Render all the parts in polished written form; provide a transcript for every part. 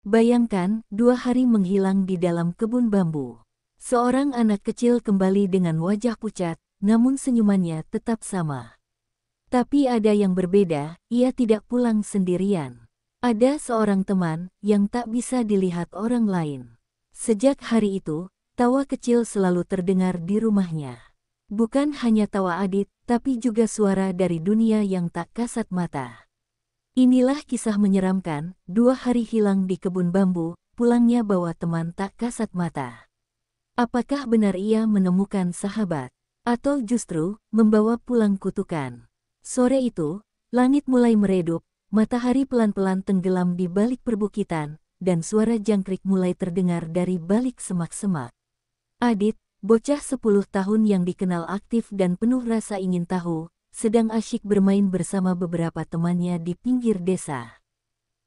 Bayangkan, 2 hari menghilang di dalam kebun bambu. Seorang anak kecil kembali dengan wajah pucat, namun senyumannya tetap sama. Tapi ada yang berbeda, ia tidak pulang sendirian. Ada seorang teman yang tak bisa dilihat orang lain. Sejak hari itu, tawa kecil selalu terdengar di rumahnya. Bukan hanya tawa Adit, tapi juga suara dari dunia yang tak kasat mata. Inilah kisah menyeramkan, 2 hari hilang di kebun bambu, pulangnya bawa teman tak kasat mata. Apakah benar ia menemukan sahabat? Atau justru, membawa pulang kutukan? Sore itu, langit mulai meredup, matahari pelan-pelan tenggelam di balik perbukitan, dan suara jangkrik mulai terdengar dari balik semak-semak. Adit, bocah 10 tahun yang dikenal aktif dan penuh rasa ingin tahu, sedang asyik bermain bersama beberapa temannya di pinggir desa.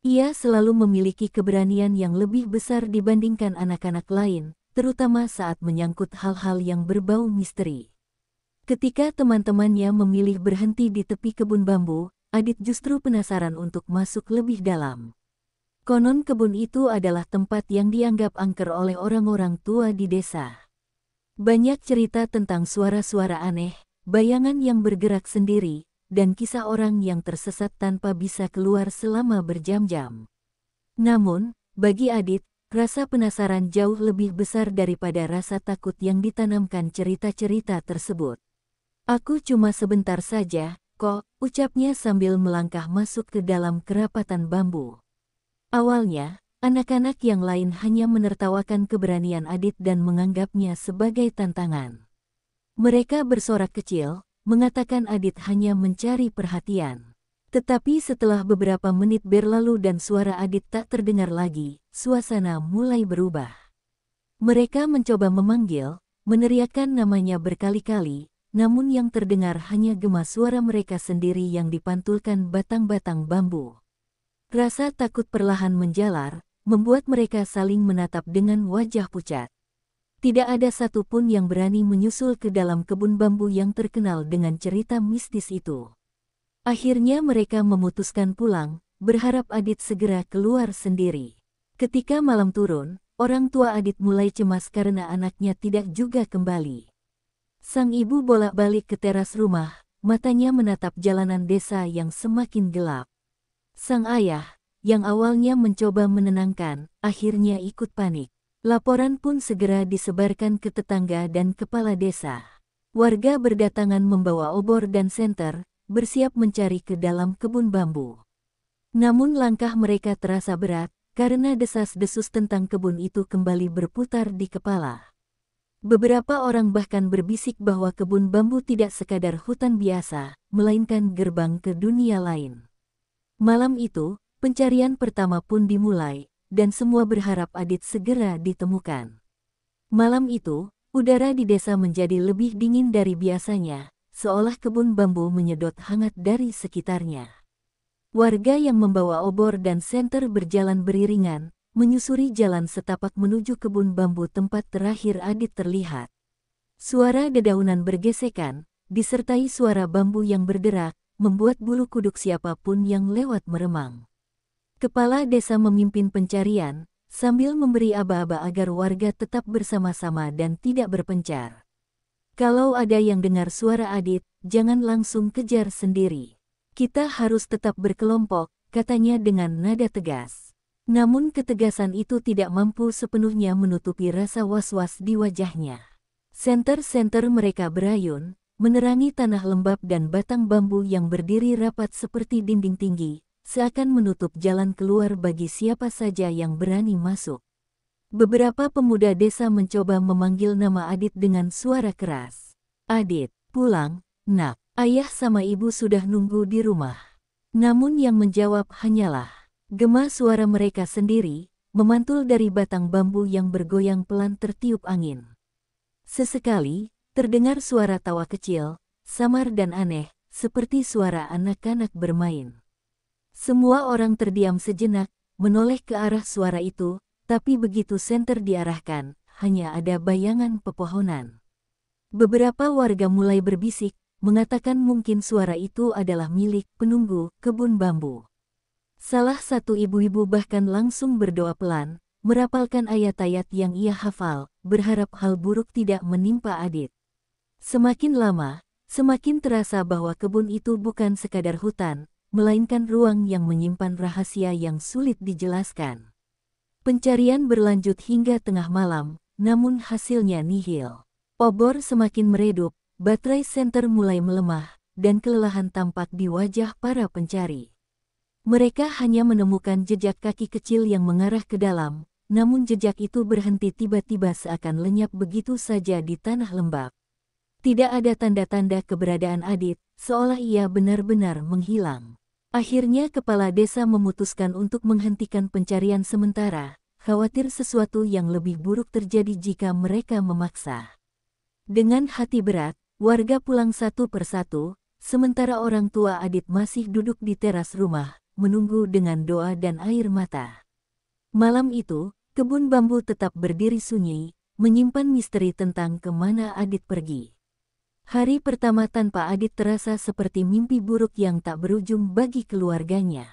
Ia selalu memiliki keberanian yang lebih besar dibandingkan anak-anak lain, terutama saat menyangkut hal-hal yang berbau misteri. Ketika teman-temannya memilih berhenti di tepi kebun bambu, Adit justru penasaran untuk masuk lebih dalam. Konon kebun itu adalah tempat yang dianggap angker oleh orang-orang tua di desa. Banyak cerita tentang suara-suara aneh, bayangan yang bergerak sendiri, dan kisah orang yang tersesat tanpa bisa keluar selama berjam-jam. Namun, bagi Adit, rasa penasaran jauh lebih besar daripada rasa takut yang ditanamkan cerita-cerita tersebut. Aku cuma sebentar saja, kok, ucapnya sambil melangkah masuk ke dalam kerapatan bambu. Awalnya, anak-anak yang lain hanya menertawakan keberanian Adit dan menganggapnya sebagai tantangan. Mereka bersorak kecil, mengatakan Adit hanya mencari perhatian. Tetapi setelah beberapa menit berlalu dan suara Adit tak terdengar lagi, suasana mulai berubah. Mereka mencoba memanggil, meneriakkan namanya berkali-kali, namun yang terdengar hanya gema suara mereka sendiri yang dipantulkan batang-batang bambu. Rasa takut perlahan menjalar, membuat mereka saling menatap dengan wajah pucat. Tidak ada satupun yang berani menyusul ke dalam kebun bambu yang terkenal dengan cerita mistis itu. Akhirnya mereka memutuskan pulang, berharap Adit segera keluar sendiri. Ketika malam turun, orang tua Adit mulai cemas karena anaknya tidak juga kembali. Sang ibu bolak-balik ke teras rumah, matanya menatap jalanan desa yang semakin gelap. Sang ayah, yang awalnya mencoba menenangkan, akhirnya ikut panik. Laporan pun segera disebarkan ke tetangga dan kepala desa. Warga berdatangan membawa obor dan senter, bersiap mencari ke dalam kebun bambu. Namun langkah mereka terasa berat, karena desas-desus tentang kebun itu kembali berputar di kepala. Beberapa orang bahkan berbisik bahwa kebun bambu tidak sekadar hutan biasa, melainkan gerbang ke dunia lain. Malam itu, pencarian pertama pun dimulai, dan semua berharap Adit segera ditemukan. Malam itu, udara di desa menjadi lebih dingin dari biasanya, seolah kebun bambu menyedot hangat dari sekitarnya. Warga yang membawa obor dan senter berjalan beriringan, menyusuri jalan setapak menuju kebun bambu tempat terakhir Adit terlihat. Suara dedaunan bergesekan, disertai suara bambu yang berderak, membuat bulu kuduk siapapun yang lewat meremang. Kepala desa memimpin pencarian, sambil memberi aba-aba agar warga tetap bersama-sama dan tidak berpencar. Kalau ada yang dengar suara Adit, jangan langsung kejar sendiri. Kita harus tetap berkelompok, katanya dengan nada tegas. Namun ketegasan itu tidak mampu sepenuhnya menutupi rasa was-was di wajahnya. Senter-senter mereka berayun, menerangi tanah lembab dan batang bambu yang berdiri rapat seperti dinding tinggi, seakan menutup jalan keluar bagi siapa saja yang berani masuk. Beberapa pemuda desa mencoba memanggil nama Adit dengan suara keras. Adit, pulang, nak, ayah sama ibu sudah nunggu di rumah. Namun yang menjawab hanyalah gema suara mereka sendiri, memantul dari batang bambu yang bergoyang pelan tertiup angin. Sesekali, terdengar suara tawa kecil, samar dan aneh, seperti suara anak-anak bermain. Semua orang terdiam sejenak, menoleh ke arah suara itu, tapi begitu senter diarahkan, hanya ada bayangan pepohonan. Beberapa warga mulai berbisik, mengatakan mungkin suara itu adalah milik penunggu kebun bambu. Salah satu ibu-ibu bahkan langsung berdoa pelan, merapalkan ayat-ayat yang ia hafal, berharap hal buruk tidak menimpa Adit. Semakin lama, semakin terasa bahwa kebun itu bukan sekadar hutan, melainkan ruang yang menyimpan rahasia yang sulit dijelaskan. Pencarian berlanjut hingga tengah malam, namun hasilnya nihil. Obor semakin meredup, baterai senter mulai melemah, dan kelelahan tampak di wajah para pencari. Mereka hanya menemukan jejak kaki kecil yang mengarah ke dalam, namun jejak itu berhenti tiba-tiba seakan lenyap begitu saja di tanah lembab. Tidak ada tanda-tanda keberadaan Adit, seolah ia benar-benar menghilang. Akhirnya kepala desa memutuskan untuk menghentikan pencarian sementara, khawatir sesuatu yang lebih buruk terjadi jika mereka memaksa. Dengan hati berat, warga pulang satu persatu, sementara orang tua Adit masih duduk di teras rumah, menunggu dengan doa dan air mata. Malam itu, kebun bambu tetap berdiri sunyi, menyimpan misteri tentang kemana Adit pergi. Hari pertama tanpa Adit terasa seperti mimpi buruk yang tak berujung bagi keluarganya.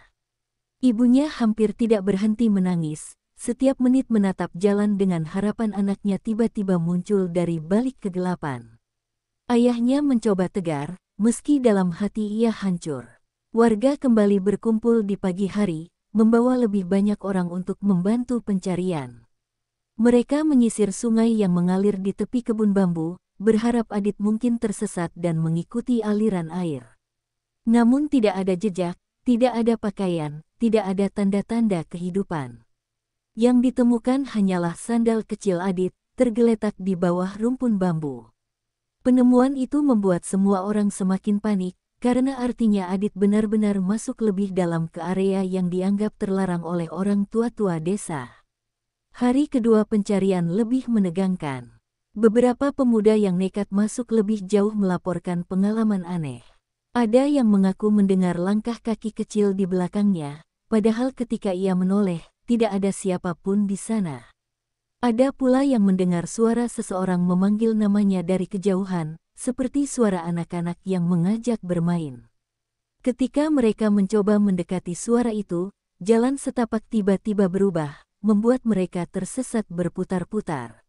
Ibunya hampir tidak berhenti menangis, setiap menit menatap jalan dengan harapan anaknya tiba-tiba muncul dari balik kegelapan. Ayahnya mencoba tegar, meski dalam hati ia hancur. Warga kembali berkumpul di pagi hari, membawa lebih banyak orang untuk membantu pencarian. Mereka menyisir sungai yang mengalir di tepi kebun bambu, berharap Adit mungkin tersesat dan mengikuti aliran air. Namun tidak ada jejak, tidak ada pakaian, tidak ada tanda-tanda kehidupan. Yang ditemukan hanyalah sandal kecil Adit, tergeletak di bawah rumpun bambu. Penemuan itu membuat semua orang semakin panik, karena artinya Adit benar-benar masuk lebih dalam ke area yang dianggap terlarang oleh orang tua-tua desa. Hari kedua pencarian lebih menegangkan. Beberapa pemuda yang nekat masuk lebih jauh melaporkan pengalaman aneh. Ada yang mengaku mendengar langkah kaki kecil di belakangnya, padahal ketika ia menoleh, tidak ada siapapun di sana. Ada pula yang mendengar suara seseorang memanggil namanya dari kejauhan, seperti suara anak-anak yang mengajak bermain. Ketika mereka mencoba mendekati suara itu, jalan setapak tiba-tiba berubah, membuat mereka tersesat berputar-putar.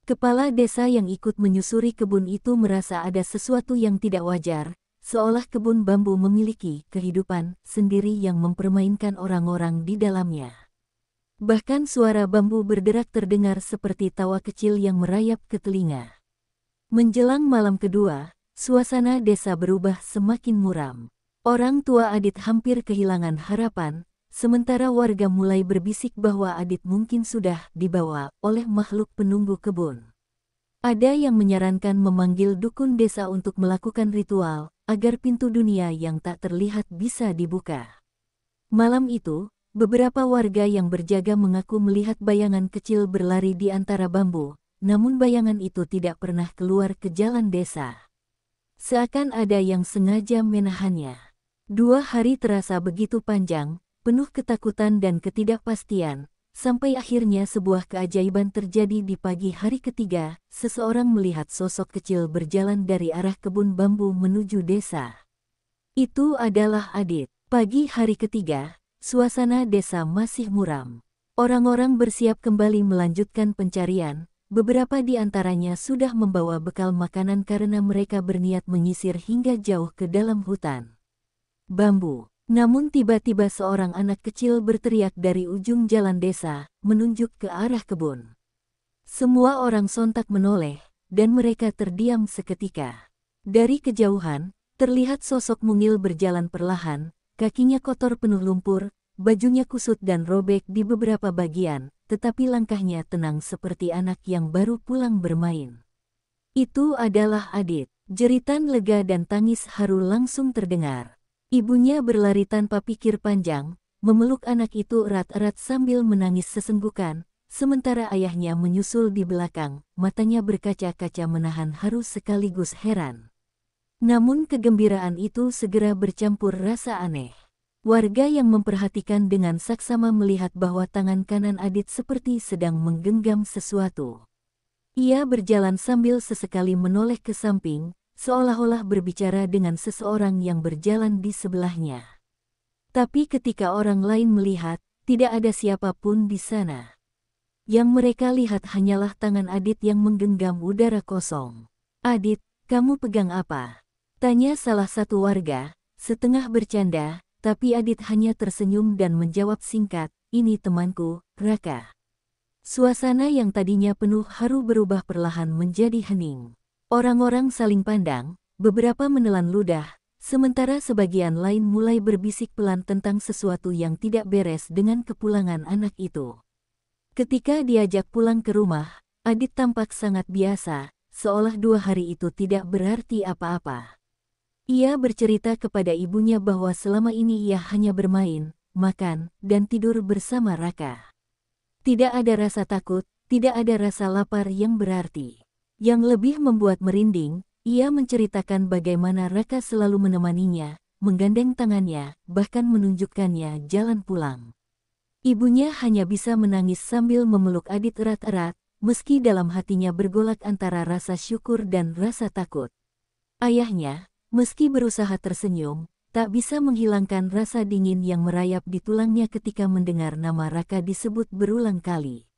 Kepala desa yang ikut menyusuri kebun itu merasa ada sesuatu yang tidak wajar, seolah kebun bambu memiliki kehidupan sendiri yang mempermainkan orang-orang di dalamnya. Bahkan suara bambu berderak terdengar seperti tawa kecil yang merayap ke telinga. Menjelang malam kedua, suasana desa berubah semakin muram. Orang tua Adit hampir kehilangan harapan, sementara warga mulai berbisik bahwa Adit mungkin sudah dibawa oleh makhluk penunggu kebun. Ada yang menyarankan memanggil dukun desa untuk melakukan ritual, agar pintu dunia yang tak terlihat bisa dibuka. Malam itu, beberapa warga yang berjaga mengaku melihat bayangan kecil berlari di antara bambu, namun bayangan itu tidak pernah keluar ke jalan desa. Seakan ada yang sengaja menahannya. 2 hari terasa begitu panjang, penuh ketakutan dan ketidakpastian, sampai akhirnya sebuah keajaiban terjadi di pagi hari ketiga, seseorang melihat sosok kecil berjalan dari arah kebun bambu menuju desa. Itu adalah Adit. Pagi hari ketiga, suasana desa masih muram. Orang-orang bersiap kembali melanjutkan pencarian. Beberapa di antaranya sudah membawa bekal makanan karena mereka berniat menyisir hingga jauh ke dalam hutan bambu. Namun tiba-tiba seorang anak kecil berteriak dari ujung jalan desa, menunjuk ke arah kebun. Semua orang sontak menoleh, dan mereka terdiam seketika. Dari kejauhan, terlihat sosok mungil berjalan perlahan, kakinya kotor penuh lumpur, bajunya kusut dan robek di beberapa bagian, tetapi langkahnya tenang seperti anak yang baru pulang bermain. Itu adalah Adit. Jeritan lega dan tangis haru langsung terdengar. Ibunya berlari tanpa pikir panjang, memeluk anak itu erat-erat sambil menangis sesenggukan, sementara ayahnya menyusul di belakang, matanya berkaca-kaca menahan haru sekaligus heran. Namun kegembiraan itu segera bercampur rasa aneh. Warga yang memperhatikan dengan saksama melihat bahwa tangan kanan Adit seperti sedang menggenggam sesuatu. Ia berjalan sambil sesekali menoleh ke samping, seolah-olah berbicara dengan seseorang yang berjalan di sebelahnya. Tapi ketika orang lain melihat, tidak ada siapapun di sana. Yang mereka lihat hanyalah tangan Adit yang menggenggam udara kosong. "Adit, kamu pegang apa?" tanya salah satu warga, setengah bercanda, tapi Adit hanya tersenyum dan menjawab singkat, "Ini temanku, Raka." Suasana yang tadinya penuh haru berubah perlahan menjadi hening. Orang-orang saling pandang, beberapa menelan ludah, sementara sebagian lain mulai berbisik pelan tentang sesuatu yang tidak beres dengan kepulangan anak itu. Ketika diajak pulang ke rumah, Adit tampak sangat biasa, seolah 2 hari itu tidak berarti apa-apa. Ia bercerita kepada ibunya bahwa selama ini ia hanya bermain, makan, dan tidur bersama Raka. Tidak ada rasa takut, tidak ada rasa lapar yang berarti. Yang lebih membuat merinding, ia menceritakan bagaimana Raka selalu menemaninya, menggandeng tangannya, bahkan menunjukkannya jalan pulang. Ibunya hanya bisa menangis sambil memeluk Adit erat-erat, meski dalam hatinya bergolak antara rasa syukur dan rasa takut. Ayahnya, meski berusaha tersenyum, tak bisa menghilangkan rasa dingin yang merayap di tulangnya ketika mendengar nama Raka disebut berulang kali.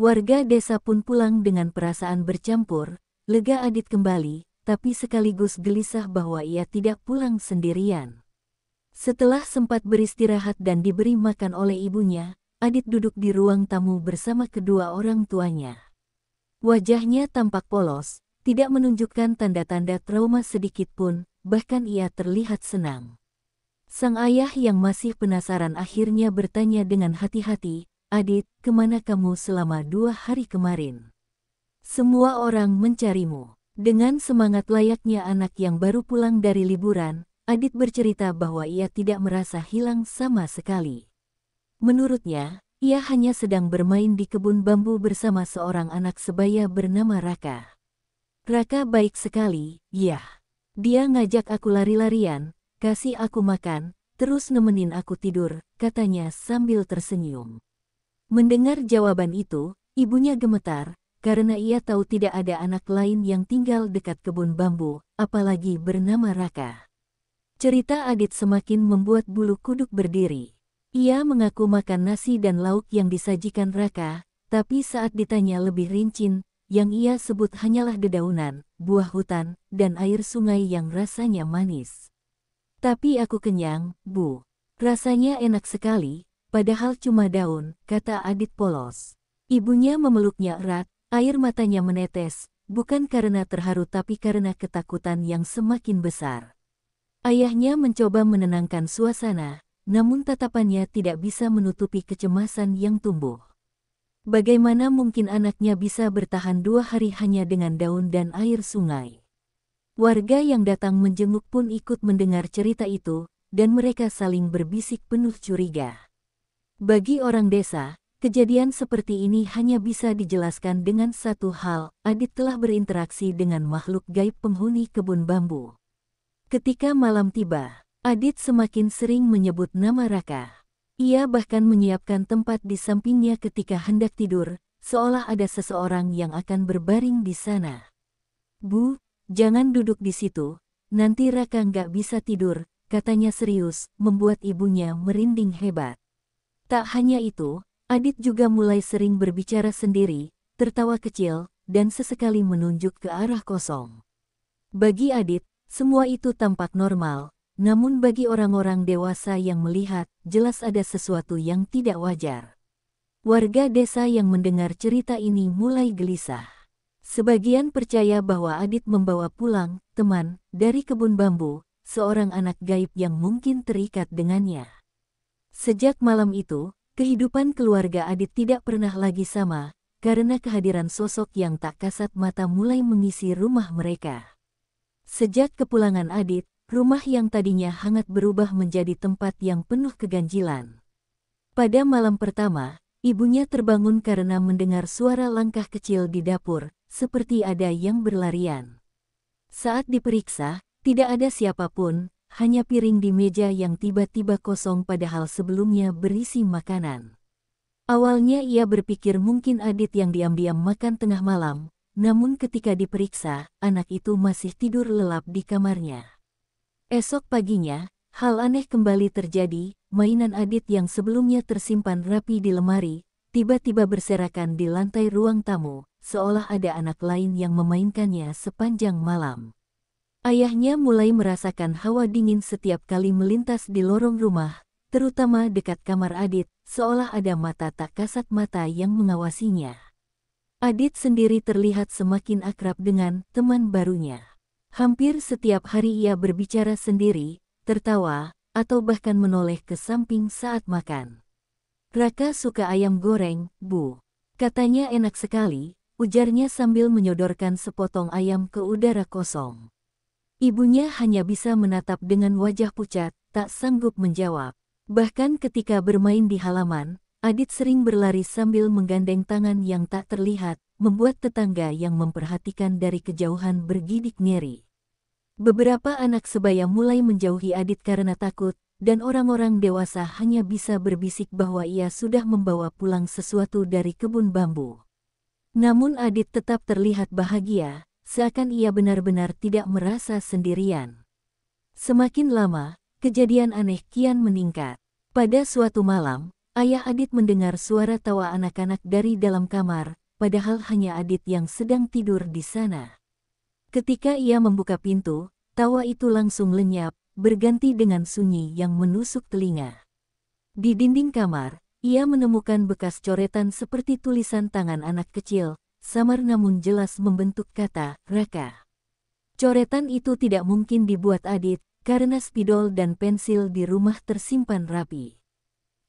Warga desa pun pulang dengan perasaan bercampur, lega Adit kembali, tapi sekaligus gelisah bahwa ia tidak pulang sendirian. Setelah sempat beristirahat dan diberi makan oleh ibunya, Adit duduk di ruang tamu bersama kedua orang tuanya. Wajahnya tampak polos, tidak menunjukkan tanda-tanda trauma sedikit pun, bahkan ia terlihat senang. Sang ayah yang masih penasaran akhirnya bertanya dengan hati-hati, "Adit, kemana kamu selama 2 hari kemarin?" "Semua orang mencarimu." Dengan semangat layaknya anak yang baru pulang dari liburan, Adit bercerita bahwa ia tidak merasa hilang sama sekali. Menurutnya, ia hanya sedang bermain di kebun bambu bersama seorang anak sebaya bernama Raka. "Raka baik sekali, ya. Dia ngajak aku lari-larian, kasih aku makan, terus nemenin aku tidur," katanya sambil tersenyum. Mendengar jawaban itu, ibunya gemetar, karena ia tahu tidak ada anak lain yang tinggal dekat kebun bambu, apalagi bernama Raka. Cerita Adit semakin membuat bulu kuduk berdiri. Ia mengaku makan nasi dan lauk yang disajikan Raka, tapi saat ditanya lebih rinci, yang ia sebut hanyalah dedaunan, buah hutan, dan air sungai yang rasanya manis. "Tapi aku kenyang, Bu. Rasanya enak sekali, padahal cuma daun," kata Adit polos. Ibunya memeluknya erat, air matanya menetes, bukan karena terharu tapi karena ketakutan yang semakin besar. Ayahnya mencoba menenangkan suasana, namun tatapannya tidak bisa menutupi kecemasan yang tumbuh. Bagaimana mungkin anaknya bisa bertahan 2 hari hanya dengan daun dan air sungai? Warga yang datang menjenguk pun ikut mendengar cerita itu, dan mereka saling berbisik penuh curiga. Bagi orang desa, kejadian seperti ini hanya bisa dijelaskan dengan satu hal, Adit telah berinteraksi dengan makhluk gaib penghuni kebun bambu. Ketika malam tiba, Adit semakin sering menyebut nama Raka. Ia bahkan menyiapkan tempat di sampingnya ketika hendak tidur, seolah ada seseorang yang akan berbaring di sana. "Bu, jangan duduk di situ, nanti Raka nggak bisa tidur," katanya serius, membuat ibunya merinding hebat. Tak hanya itu, Adit juga mulai sering berbicara sendiri, tertawa kecil, dan sesekali menunjuk ke arah kosong. Bagi Adit, semua itu tampak normal. Namun bagi orang-orang dewasa yang melihat, jelas ada sesuatu yang tidak wajar. Warga desa yang mendengar cerita ini mulai gelisah. Sebagian percaya bahwa Adit membawa pulang teman dari kebun bambu, seorang anak gaib yang mungkin terikat dengannya. Sejak malam itu, kehidupan keluarga Adit tidak pernah lagi sama, karena kehadiran sosok yang tak kasat mata mulai mengisi rumah mereka. Sejak kepulangan Adit, rumah yang tadinya hangat berubah menjadi tempat yang penuh keganjilan. Pada malam pertama, ibunya terbangun karena mendengar suara langkah kecil di dapur, seperti ada yang berlarian. Saat diperiksa, tidak ada siapapun, hanya piring di meja yang tiba-tiba kosong padahal sebelumnya berisi makanan. Awalnya ia berpikir mungkin Adit yang diam-diam makan tengah malam, namun ketika diperiksa, anak itu masih tidur lelap di kamarnya. Esok paginya, Hal aneh kembali terjadi, mainan Adit yang sebelumnya tersimpan rapi di lemari, tiba-tiba berserakan di lantai ruang tamu, seolah ada anak lain yang memainkannya sepanjang malam. Ayahnya mulai merasakan hawa dingin setiap kali melintas di lorong rumah, terutama dekat kamar Adit, seolah ada mata tak kasat mata yang mengawasinya. Adit sendiri terlihat semakin akrab dengan teman barunya. Hampir setiap hari ia berbicara sendiri, tertawa, atau bahkan menoleh ke samping saat makan. "Raka suka ayam goreng, Bu," katanya. "Enak sekali," ujarnya sambil menyodorkan sepotong ayam ke udara kosong. Ibunya hanya bisa menatap dengan wajah pucat, tak sanggup menjawab. Bahkan ketika bermain di halaman, Adit sering berlari sambil menggandeng tangan yang tak terlihat, membuat tetangga yang memperhatikan dari kejauhan bergidik ngeri. Beberapa anak sebaya mulai menjauhi Adit karena takut, dan orang-orang dewasa hanya bisa berbisik bahwa ia sudah membawa pulang sesuatu dari kebun bambu. Namun Adit tetap terlihat bahagia, seakan ia benar-benar tidak merasa sendirian. Semakin lama, kejadian aneh kian meningkat. Pada suatu malam, ayah Adit mendengar suara tawa anak-anak dari dalam kamar, padahal hanya Adit yang sedang tidur di sana. Ketika ia membuka pintu, tawa itu langsung lenyap, berganti dengan sunyi yang menusuk telinga. Di dinding kamar, ia menemukan bekas coretan seperti tulisan tangan anak kecil, samar namun jelas membentuk kata "Raka". Coretan itu tidak mungkin dibuat Adit, karena spidol dan pensil di rumah tersimpan rapi.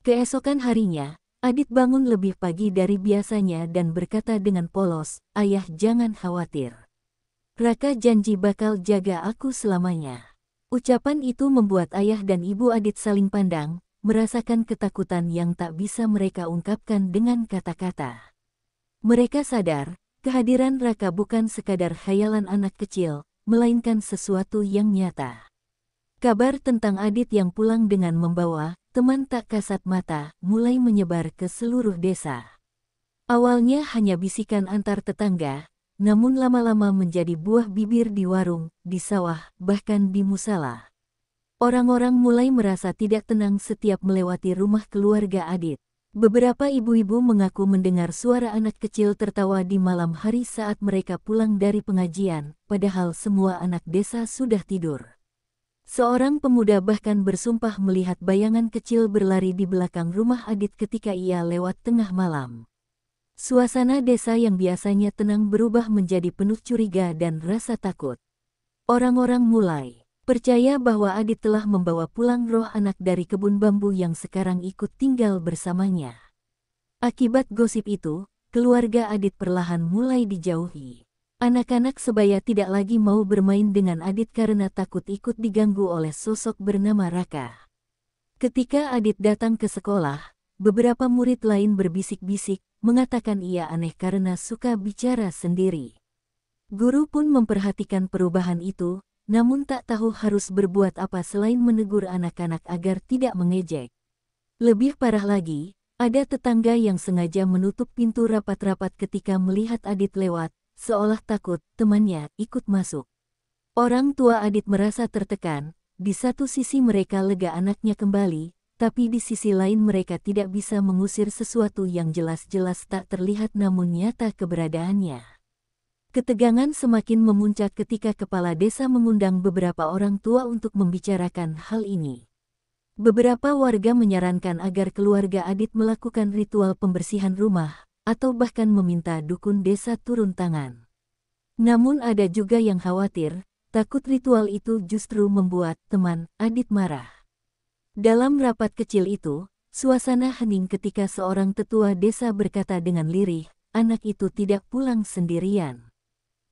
Keesokan harinya, Adit bangun lebih pagi dari biasanya dan berkata dengan polos, "Ayah, jangan khawatir. Raka janji bakal jaga aku selamanya." Ucapan itu membuat ayah dan ibu Adit saling pandang, merasakan ketakutan yang tak bisa mereka ungkapkan dengan kata-kata. Mereka sadar, kehadiran Raka bukan sekadar khayalan anak kecil, melainkan sesuatu yang nyata. Kabar tentang Adit yang pulang dengan membawa teman tak kasat mata mulai menyebar ke seluruh desa. Awalnya hanya bisikan antar tetangga, namun lama-lama menjadi buah bibir di warung, di sawah, bahkan di musala. Orang-orang mulai merasa tidak tenang setiap melewati rumah keluarga Adit. Beberapa ibu-ibu mengaku mendengar suara anak kecil tertawa di malam hari saat mereka pulang dari pengajian, padahal semua anak desa sudah tidur. Seorang pemuda bahkan bersumpah melihat bayangan kecil berlari di belakang rumah Adit ketika ia lewat tengah malam. Suasana desa yang biasanya tenang berubah menjadi penuh curiga dan rasa takut. Orang-orang mulai percaya bahwa Adit telah membawa pulang roh anak dari kebun bambu yang sekarang ikut tinggal bersamanya. Akibat gosip itu, keluarga Adit perlahan mulai dijauhi. Anak-anak sebaya tidak lagi mau bermain dengan Adit karena takut ikut diganggu oleh sosok bernama Raka. Ketika Adit datang ke sekolah, beberapa murid lain berbisik-bisik, mengatakan ia aneh karena suka bicara sendiri. Guru pun memperhatikan perubahan itu, namun tak tahu harus berbuat apa selain menegur anak-anak agar tidak mengejek. Lebih parah lagi, ada tetangga yang sengaja menutup pintu rapat-rapat ketika melihat Adit lewat, seolah takut temannya ikut masuk. Orang tua Adit merasa tertekan, di satu sisi mereka lega anaknya kembali, tapi di sisi lain mereka tidak bisa mengusir sesuatu yang jelas-jelas tak terlihat namun nyata keberadaannya. Ketegangan semakin memuncak ketika kepala desa mengundang beberapa orang tua untuk membicarakan hal ini. Beberapa warga menyarankan agar keluarga Adit melakukan ritual pembersihan rumah, atau bahkan meminta dukun desa turun tangan. Namun ada juga yang khawatir, takut ritual itu justru membuat teman Adit marah. Dalam rapat kecil itu, suasana hening ketika seorang tetua desa berkata dengan lirih, "Anak itu tidak pulang sendirian.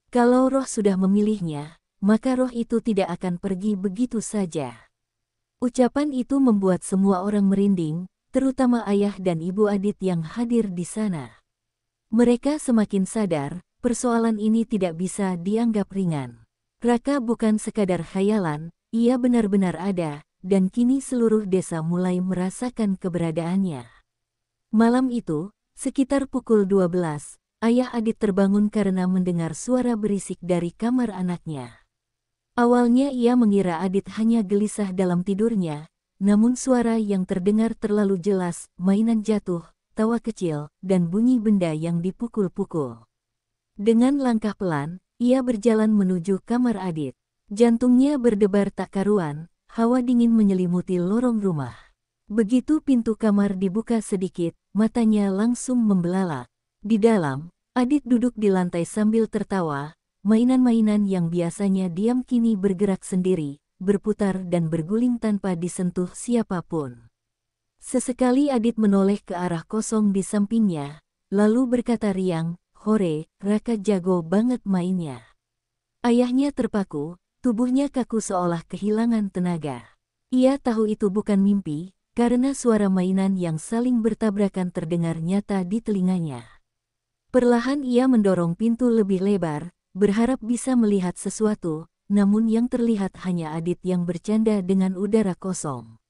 Kalau roh sudah memilihnya, maka roh itu tidak akan pergi begitu saja." Ucapan itu membuat semua orang merinding, terutama ayah dan ibu Adit yang hadir di sana. Mereka semakin sadar, persoalan ini tidak bisa dianggap ringan. Raka bukan sekadar khayalan, ia benar-benar ada, dan kini seluruh desa mulai merasakan keberadaannya. Malam itu, sekitar pukul 12, ayah Adit terbangun karena mendengar suara berisik dari kamar anaknya. Awalnya ia mengira Adit hanya gelisah dalam tidurnya, namun suara yang terdengar terlalu jelas, mainan jatuh, tawa kecil, dan bunyi benda yang dipukul-pukul. Dengan langkah pelan, ia berjalan menuju kamar Adit. Jantungnya berdebar tak karuan, hawa dingin menyelimuti lorong rumah. Begitu pintu kamar dibuka sedikit, matanya langsung membelalak. Di dalam, Adit duduk di lantai sambil tertawa. Mainan-mainan yang biasanya diam kini bergerak sendiri, berputar dan berguling tanpa disentuh siapapun. Sesekali Adit menoleh ke arah kosong di sampingnya, lalu berkata riang, "Hore, Raka jago banget mainnya." Ayahnya terpaku, tubuhnya kaku seolah kehilangan tenaga. Ia tahu itu bukan mimpi, karena suara mainan yang saling bertabrakan terdengar nyata di telinganya. Perlahan ia mendorong pintu lebih lebar, berharap bisa melihat sesuatu, namun yang terlihat hanya Adit yang bercanda dengan udara kosong.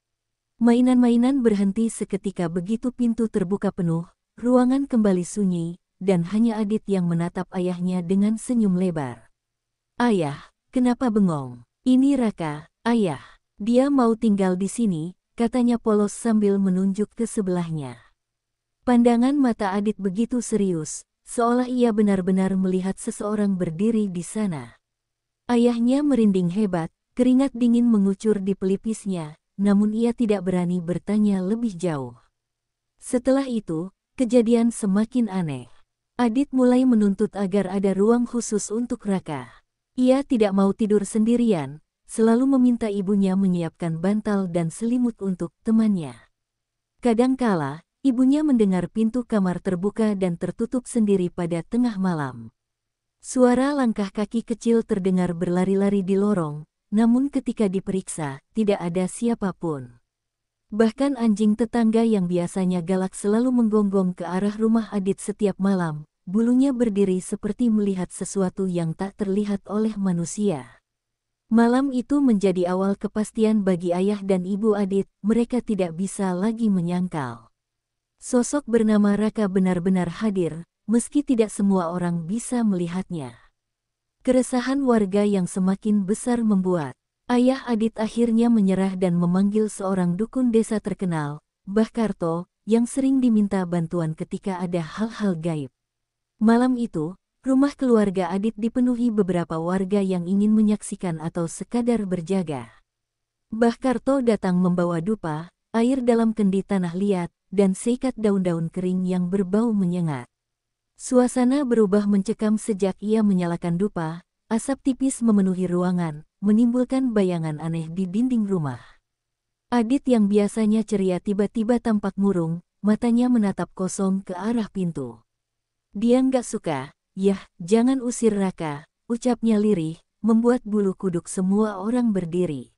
Mainan-mainan berhenti seketika begitu pintu terbuka penuh, ruangan kembali sunyi, dan hanya Adit yang menatap ayahnya dengan senyum lebar. "Ayah, kenapa bengong? Ini Raka, ayah. Dia mau tinggal di sini," katanya polos sambil menunjuk ke sebelahnya. Pandangan mata Adit begitu serius, seolah ia benar-benar melihat seseorang berdiri di sana. Ayahnya merinding hebat, keringat dingin mengucur di pelipisnya, namun ia tidak berani bertanya lebih jauh. Setelah itu, kejadian semakin aneh. Adit mulai menuntut agar ada ruang khusus untuk Raka. Ia tidak mau tidur sendirian, selalu meminta ibunya menyiapkan bantal dan selimut untuk temannya. Kadangkala, ibunya mendengar pintu kamar terbuka dan tertutup sendiri pada tengah malam. Suara langkah kaki kecil terdengar berlari-lari di lorong, namun ketika diperiksa, tidak ada siapapun. Bahkan anjing tetangga yang biasanya galak selalu menggonggong ke arah rumah Adit setiap malam, bulunya berdiri seperti melihat sesuatu yang tak terlihat oleh manusia. Malam itu menjadi awal kepastian bagi ayah dan ibu Adit, mereka tidak bisa lagi menyangkal. Sosok bernama Raka benar-benar hadir, meski tidak semua orang bisa melihatnya. Keresahan warga yang semakin besar membuat ayah Adit akhirnya menyerah dan memanggil seorang dukun desa terkenal, Mbah Karto, yang sering diminta bantuan ketika ada hal-hal gaib. Malam itu, rumah keluarga Adit dipenuhi beberapa warga yang ingin menyaksikan atau sekadar berjaga. Mbah Karto datang membawa dupa, air dalam kendi tanah liat, dan seikat daun-daun kering yang berbau menyengat. Suasana berubah mencekam sejak ia menyalakan dupa, asap tipis memenuhi ruangan, menimbulkan bayangan aneh di dinding rumah. Adit yang biasanya ceria tiba-tiba tampak murung, matanya menatap kosong ke arah pintu. Dia nggak suka, "Yah, jangan usir Raka," ucapnya lirih, membuat bulu kuduk semua orang berdiri.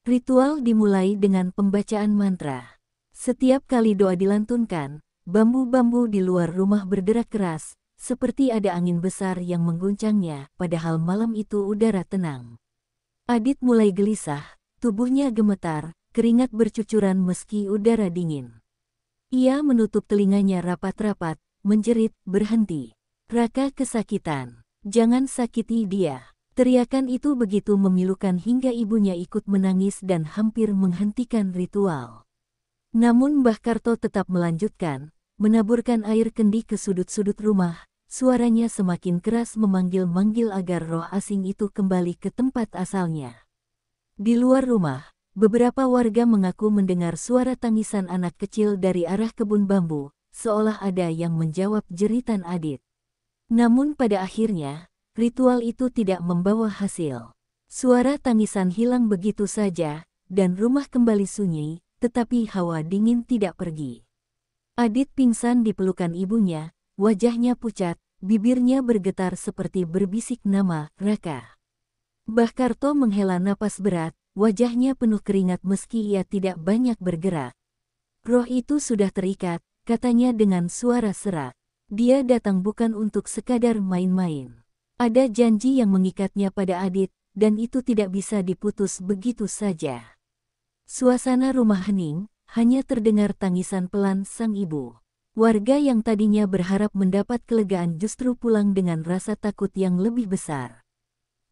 Ritual dimulai dengan pembacaan mantra. Setiap kali doa dilantunkan, bambu-bambu di luar rumah berderak keras, seperti ada angin besar yang mengguncangnya, padahal malam itu udara tenang. Adit mulai gelisah, tubuhnya gemetar, keringat bercucuran meski udara dingin. Ia menutup telinganya rapat-rapat, menjerit, "Berhenti. Raka kesakitan. Jangan sakiti dia." Teriakan itu begitu memilukan hingga ibunya ikut menangis dan hampir menghentikan ritual. Namun Mbah Karto tetap melanjutkan, menaburkan air kendi ke sudut-sudut rumah, suaranya semakin keras memanggil-manggil agar roh asing itu kembali ke tempat asalnya. Di luar rumah, beberapa warga mengaku mendengar suara tangisan anak kecil dari arah kebun bambu, seolah ada yang menjawab jeritan Adit. Namun pada akhirnya, ritual itu tidak membawa hasil. Suara tangisan hilang begitu saja, dan rumah kembali sunyi, tetapi hawa dingin tidak pergi. Adit pingsan di pelukan ibunya, wajahnya pucat, bibirnya bergetar seperti berbisik nama Raka. Mbah Karto menghela napas berat, wajahnya penuh keringat meski ia tidak banyak bergerak. "Roh itu sudah terikat," katanya dengan suara serak. "Dia datang bukan untuk sekadar main-main. Ada janji yang mengikatnya pada Adit, dan itu tidak bisa diputus begitu saja." Suasana rumah hening, hanya terdengar tangisan pelan sang ibu. Warga yang tadinya berharap mendapat kelegaan justru pulang dengan rasa takut yang lebih besar.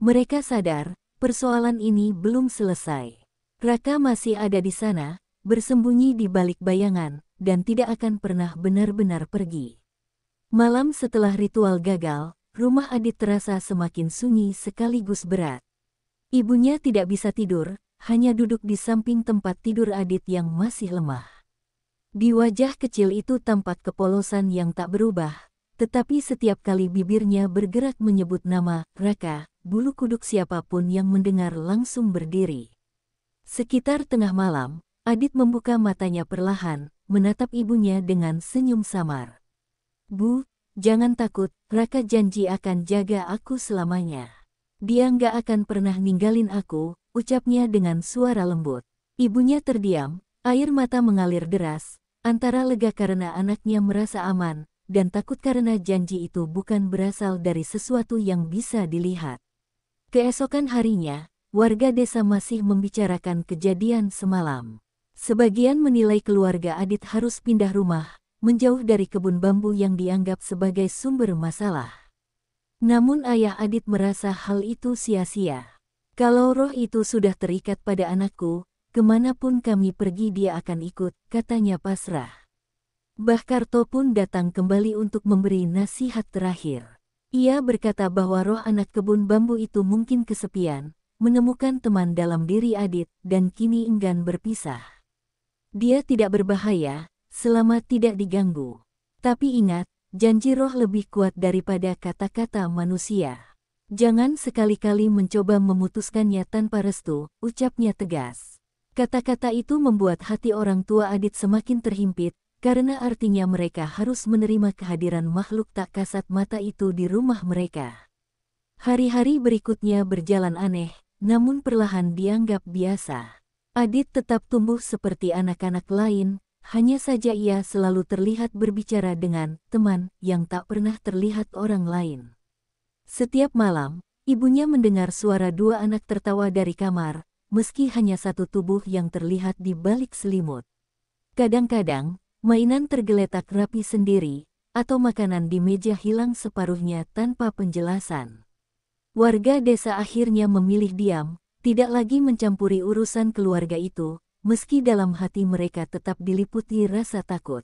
Mereka sadar, persoalan ini belum selesai. Raka masih ada di sana, bersembunyi di balik bayangan, dan tidak akan pernah benar-benar pergi. Malam setelah ritual gagal, rumah Adit terasa semakin sunyi sekaligus berat. Ibunya tidak bisa tidur, hanya duduk di samping tempat tidur Adit yang masih lemah. Di wajah kecil itu tampak kepolosan yang tak berubah, tetapi setiap kali bibirnya bergerak menyebut nama Raka, bulu kuduk siapapun yang mendengar langsung berdiri. Sekitar tengah malam, Adit membuka matanya perlahan, menatap ibunya dengan senyum samar. "Bu, jangan takut, Raka janji akan jaga aku selamanya. Dia nggak akan pernah ninggalin aku," ucapnya dengan suara lembut. Ibunya terdiam, air mata mengalir deras, antara lega karena anaknya merasa aman, dan takut karena janji itu bukan berasal dari sesuatu yang bisa dilihat. Keesokan harinya, warga desa masih membicarakan kejadian semalam. Sebagian menilai keluarga Adit harus pindah rumah, menjauh dari kebun bambu yang dianggap sebagai sumber masalah. Namun ayah Adit merasa hal itu sia-sia. "Kalau roh itu sudah terikat pada anakku, kemanapun kami pergi dia akan ikut," katanya pasrah. Mbah Karto pun datang kembali untuk memberi nasihat terakhir. Ia berkata bahwa roh anak kebun bambu itu mungkin kesepian, menemukan teman dalam diri Adit, dan kini enggan berpisah. Dia tidak berbahaya, selama tidak diganggu. Tapi ingat, janji roh lebih kuat daripada kata-kata manusia. "Jangan sekali-kali mencoba memutuskannya tanpa restu," ucapnya tegas. Kata-kata itu membuat hati orang tua Adit semakin terhimpit, karena artinya mereka harus menerima kehadiran makhluk tak kasat mata itu di rumah mereka. Hari-hari berikutnya berjalan aneh, namun perlahan dianggap biasa. Adit tetap tumbuh seperti anak-anak lain, hanya saja ia selalu terlihat berbicara dengan teman yang tak pernah terlihat orang lain. Setiap malam, ibunya mendengar suara dua anak tertawa dari kamar, meski hanya satu tubuh yang terlihat di balik selimut. Kadang-kadang, mainan tergeletak rapi sendiri, atau makanan di meja hilang separuhnya tanpa penjelasan. Warga desa akhirnya memilih diam, tidak lagi mencampuri urusan keluarga itu, meski dalam hati mereka tetap diliputi rasa takut.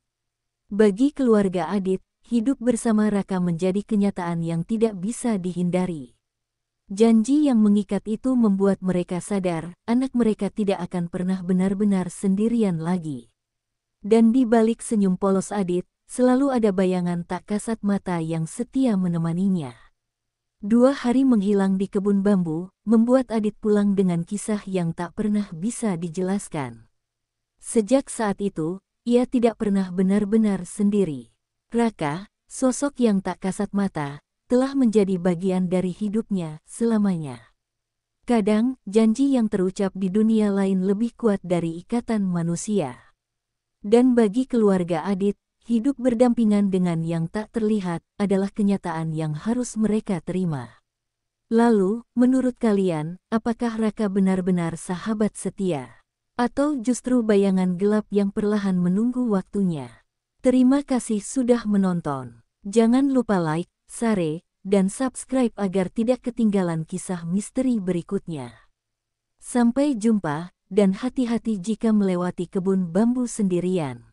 Bagi keluarga Adit, hidup bersama Raka menjadi kenyataan yang tidak bisa dihindari. Janji yang mengikat itu membuat mereka sadar, anak mereka tidak akan pernah benar-benar sendirian lagi. Dan di balik senyum polos Adit, selalu ada bayangan tak kasat mata yang setia menemaninya. 2 hari menghilang di kebun bambu, membuat Adit pulang dengan kisah yang tak pernah bisa dijelaskan. Sejak saat itu, ia tidak pernah benar-benar sendiri. Raka, sosok yang tak kasat mata, telah menjadi bagian dari hidupnya selamanya. Kadang, janji yang terucap di dunia lain lebih kuat dari ikatan manusia. Dan bagi keluarga Adit, hidup berdampingan dengan yang tak terlihat adalah kenyataan yang harus mereka terima. Lalu, menurut kalian, apakah Raka benar-benar sahabat setia? Atau justru bayangan gelap yang perlahan menunggu waktunya? Terima kasih sudah menonton. Jangan lupa like, share, dan subscribe agar tidak ketinggalan kisah misteri berikutnya. Sampai jumpa, dan hati-hati jika melewati kebun bambu sendirian.